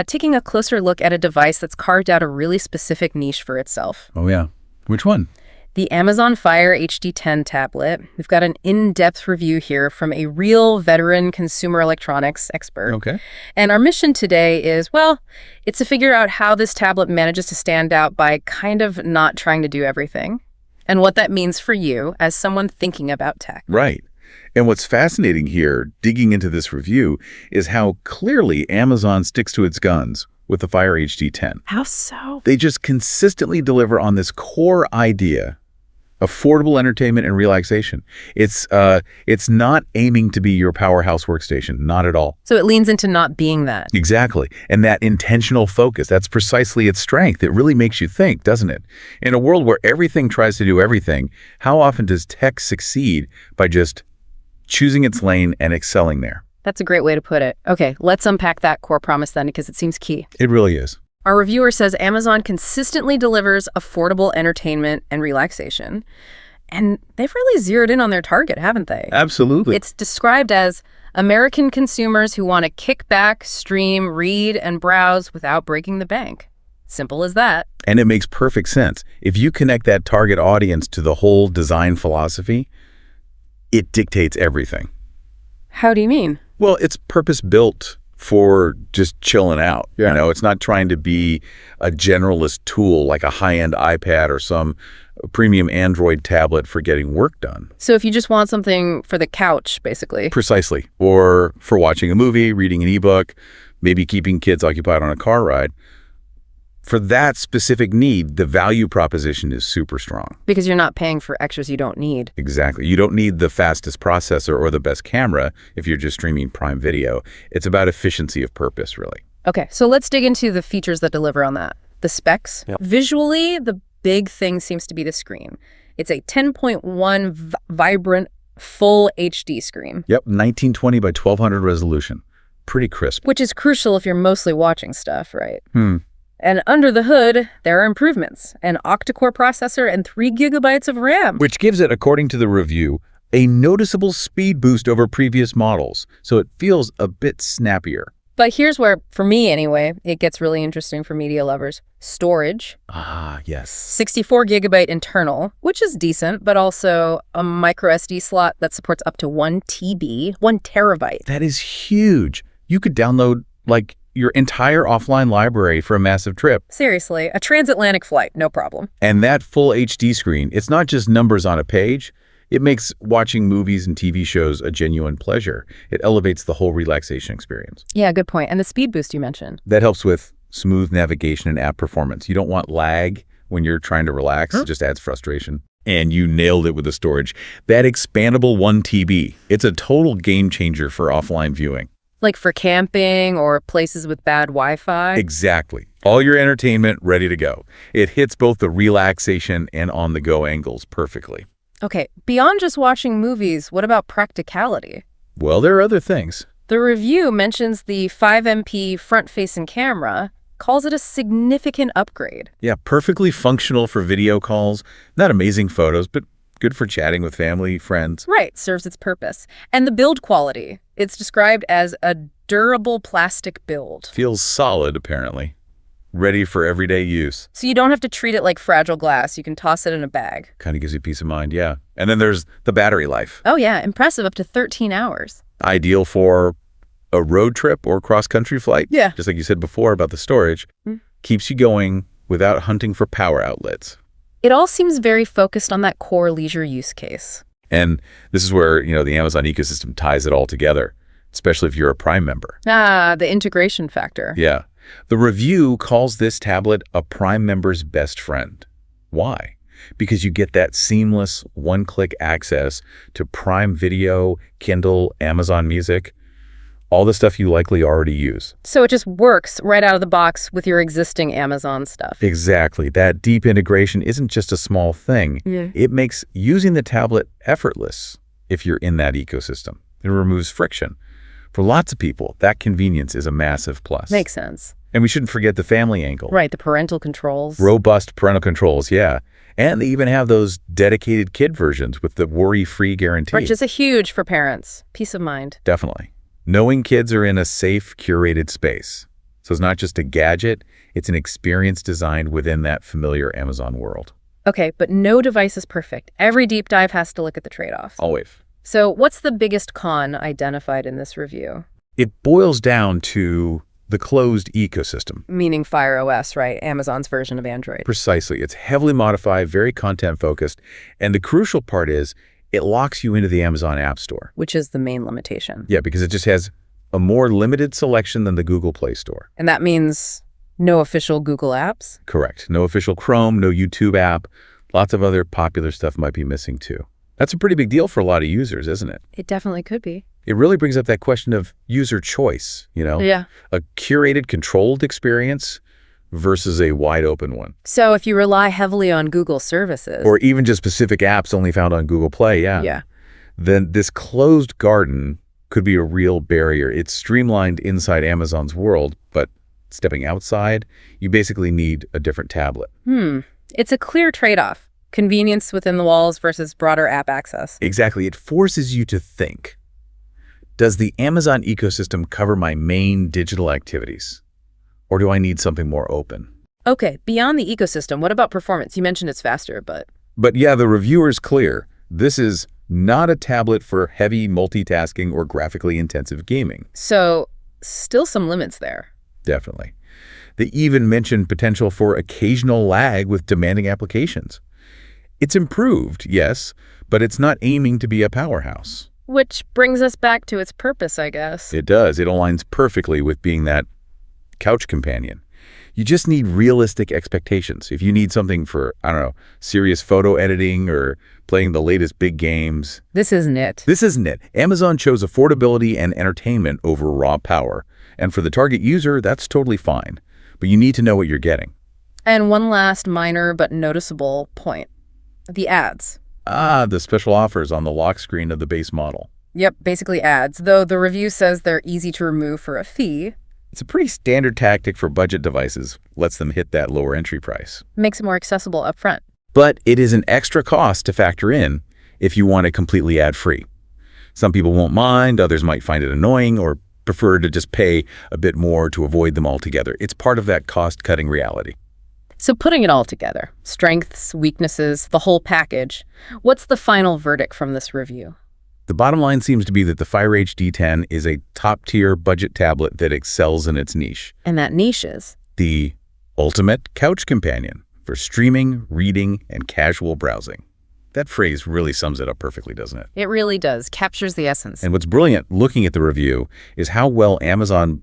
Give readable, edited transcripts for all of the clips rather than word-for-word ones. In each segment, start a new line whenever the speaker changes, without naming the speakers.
taking a closer look at a device that's carved out a really specific niche for itself.
Oh, yeah. Which one?
The Amazon Fire HD10 tablet. We've got an in-depth review here from a real veteran consumer electronics expert.
Okay.
And our mission today is, well, it's to figure out how this tablet manages to stand out by kind of not trying to do everything, and what that means for you as someone thinking about tech.
Right. And what's fascinating here, digging into this review, is how clearly Amazon sticks to its guns with the Fire HD10.
How so?
They just consistently deliver on this core idea: affordable entertainment and relaxation. It's not aiming to be your powerhouse workstation, not at all.
So it leans into not being that.
Exactly. And that intentional focus, that's precisely its strength. It really makes you think, doesn't it? In a world where everything tries to do everything, how often does tech succeed by just choosing its lane and excelling there?
That's a great way to put it. Okay, let's unpack that core promise then, because it seems key.
It really is.
Our reviewer says Amazon consistently delivers affordable entertainment and relaxation. And they've really zeroed in on their target, haven't they?
Absolutely.
It's described as American consumers who want to kick back, stream, read, and browse without breaking the bank. Simple as that.
And it makes perfect sense. If you connect that target audience to the whole design philosophy, it dictates everything.
How do you mean?
Well, it's purpose-built for just chilling out.
Yeah.
You know, it's not trying to be a generalist tool like a high-end iPad or some premium Android tablet for getting work done.
So if you just want something for the couch, basically.
Precisely. Or for watching a movie, reading an ebook, maybe keeping kids occupied on a car ride. For that specific need, the value proposition is super strong.
Because you're not paying for extras you don't need.
Exactly. You don't need the fastest processor or the best camera if you're just streaming Prime Video. It's about efficiency of purpose, really.
Okay, so let's dig into the features that deliver on that. The specs.
Yep.
Visually, the big thing seems to be the screen. It's a 10.1 vibrant full HD screen.
Yep, 1920 by 1200 resolution. Pretty crisp.
Which is crucial if you're mostly watching stuff, right? And under the hood, there are improvements: an octa-core processor and 3 gigabytes of RAM.
Which gives it, according to the review, a noticeable speed boost over previous models, so it feels a bit snappier.
But here's where, for me anyway, it gets really interesting for media lovers. Storage.
Ah, yes.
64 gigabyte internal, which is decent, but also a microSD slot that supports up to 1 TB, 1 terabyte.
That is huge. You could download, like, your entire offline library for a massive trip.
Seriously, a transatlantic flight, no problem.
And that full HD screen, it's not just numbers on a page. It makes watching movies and TV shows a genuine pleasure. It elevates the whole relaxation experience.
Yeah, good point. And the speed boost you mentioned.
That helps with smooth navigation and app performance. You don't want lag when you're trying to relax. It just adds frustration. And you nailed it with the storage. That expandable 1 TB, it's a total game changer for offline viewing.
Like for camping or places with bad Wi-Fi?
Exactly. All your entertainment ready to go. It hits both the relaxation and on-the-go angles perfectly.
Okay, beyond just watching movies, what about practicality?
Well, there are other things.
The review mentions the 5MP front-facing camera, calls it a significant upgrade.
Yeah, perfectly functional for video calls. Not amazing photos, but good for chatting with family, friends.
Right, serves its purpose. And the build quality. It's described as a durable plastic build.
Feels solid, apparently. Ready for everyday use.
So you don't have to treat it like fragile glass. You can toss it in a bag.
Kind of gives you peace of mind, yeah. And then there's the battery life.
Oh yeah, impressive, up to 13 hours.
Ideal for a road trip or cross-country flight.
Yeah.
Just like you said before about the storage. Keeps you going without hunting for power outlets.
It all seems very focused on that core leisure use case.
And this is where, the Amazon ecosystem ties it all together, especially if you're a Prime member.
Ah, the integration factor.
Yeah. The review calls this tablet a Prime member's best friend. Why? Because you get that seamless one-click access to Prime Video, Kindle, Amazon Music, all the stuff you likely already use.
So it just works right out of the box with your existing Amazon stuff.
Exactly. That deep integration isn't just a small thing. It makes using the tablet effortless if you're in that ecosystem. It removes friction. For lots of people, that convenience is a massive plus.
Makes sense.
And we shouldn't forget the family angle.
Right, the parental controls.
Robust parental controls, yeah. And they even have those dedicated kid versions with the worry-free guarantee.
Which is a huge for parents. Peace of mind.
Definitely. Knowing kids are in a safe, curated space. So it's not just a gadget, it's an experience designed within that familiar Amazon world.
Okay, but no device is perfect. Every deep dive has to look at the trade-offs.
Always.
So what's the biggest con identified in this review?
It boils down to the closed ecosystem.
Meaning Fire OS, right? Amazon's version of Android.
Precisely. It's heavily modified, very content-focused, and the crucial part is it locks you into the Amazon App Store.
Which is the main limitation.
Yeah, because it just has a more limited selection than the Google Play Store.
And that means no official Google apps?
Correct. No official Chrome, no YouTube app. Lots of other popular stuff might be missing too. That's a pretty big deal for a lot of users, isn't it?
It definitely could be.
It really brings up that question of user choice, you know?
Yeah.
A curated, controlled experience versus a wide open one.
So if you rely heavily on Google services.
Or even just specific apps only found on Google Play,
Yeah.
then this closed garden could be a real barrier. It's streamlined inside Amazon's world, but stepping outside, you basically need a different tablet.
It's a clear trade-off. Convenience within the walls versus broader app access.
Exactly. It forces you to think. Does the Amazon ecosystem cover my main digital activities? Or do I need something more open?
Okay, beyond the ecosystem, what about performance? You mentioned it's faster, but...
But yeah, the reviewer's clear. This is not a tablet for heavy multitasking or graphically intensive gaming.
So, still some limits there.
Definitely. They even mentioned potential for occasional lag with demanding applications. It's improved, yes, but it's not aiming to be a powerhouse.
Which brings us back to its purpose, I guess.
It does. It aligns perfectly with being that couch companion. You just need realistic expectations. If you need something for, I don't know, serious photo editing or playing the latest big games.
This isn't it.
This isn't it. Amazon chose affordability and entertainment over raw power. And for the target user, that's totally fine. But you need to know what you're getting.
And one last minor but noticeable point. The ads.
The special offers on the lock screen of the base model.
Yep, basically ads, though the review says they're easy to remove for a fee.
It's a pretty standard tactic for budget devices, lets them hit that lower entry price.
Makes it more accessible up front.
But it is an extra cost to factor in if you want it completely ad-free. Some people won't mind, others might find it annoying or prefer to just pay a bit more to avoid them altogether. It's part of that cost-cutting reality.
So putting it all together, strengths, weaknesses, the whole package, what's the final verdict from this review?
The bottom line seems to be that the Fire HD10 is a top-tier budget tablet that excels in its niche.
And that niche is?
The ultimate couch companion for streaming, reading, and casual browsing. That phrase really sums it up perfectly, doesn't it?
It really does. Captures the essence.
And what's brilliant looking at the review is how well Amazon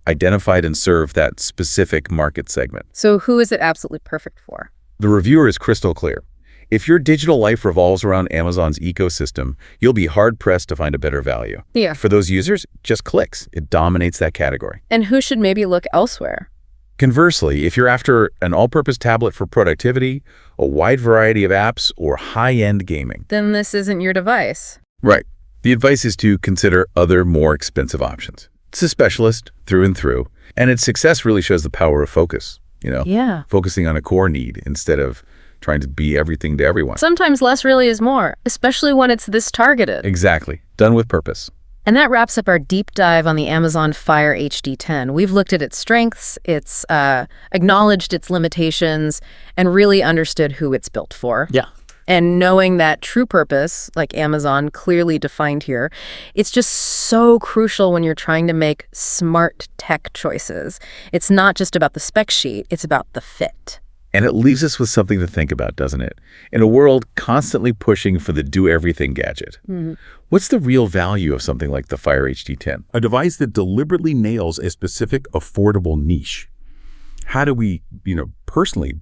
identified and served that specific market segment.
So who is it absolutely perfect for?
The reviewer is crystal clear. If your digital life revolves around Amazon's ecosystem, you'll be hard-pressed to find a better value.
Yeah.
For those users, just clicks. It dominates that category.
And who should maybe look elsewhere?
Conversely, if you're after an all-purpose tablet for productivity, a wide variety of apps, or high-end gaming,
Then this isn't your device.
right. The advice is to consider other more expensive options. It's a specialist through and through, and its success really shows the power of focus,
Yeah.
focusing on a core need instead of trying to be everything to everyone.
Sometimes less really is more, especially when it's this targeted.
Exactly. Done with purpose.
And that wraps up our deep dive on the Amazon Fire HD10. We've looked at its strengths, it's acknowledged its limitations, and really understood who it's built for.
Yeah.
And knowing that true purpose, like Amazon clearly defined here, it's just so crucial when you're trying to make smart tech choices. It's not just about the spec sheet, it's about the fit.
And it leaves us with something to think about, doesn't it? In a world constantly pushing for the do-everything gadget, what's the real value of something like the Fire HD10?
A device that deliberately nails a specific affordable niche. How do we, personally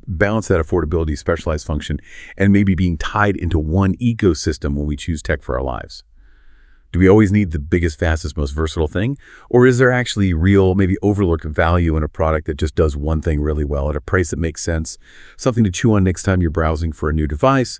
balance that affordability, specialized function, and maybe being tied into one ecosystem when we choose tech for our lives? Do we always need the biggest, fastest, most versatile thing? Or is there actually real, maybe overlooked value in a product that just does one thing really well at a price that makes sense, something to chew on next time you're browsing for a new device,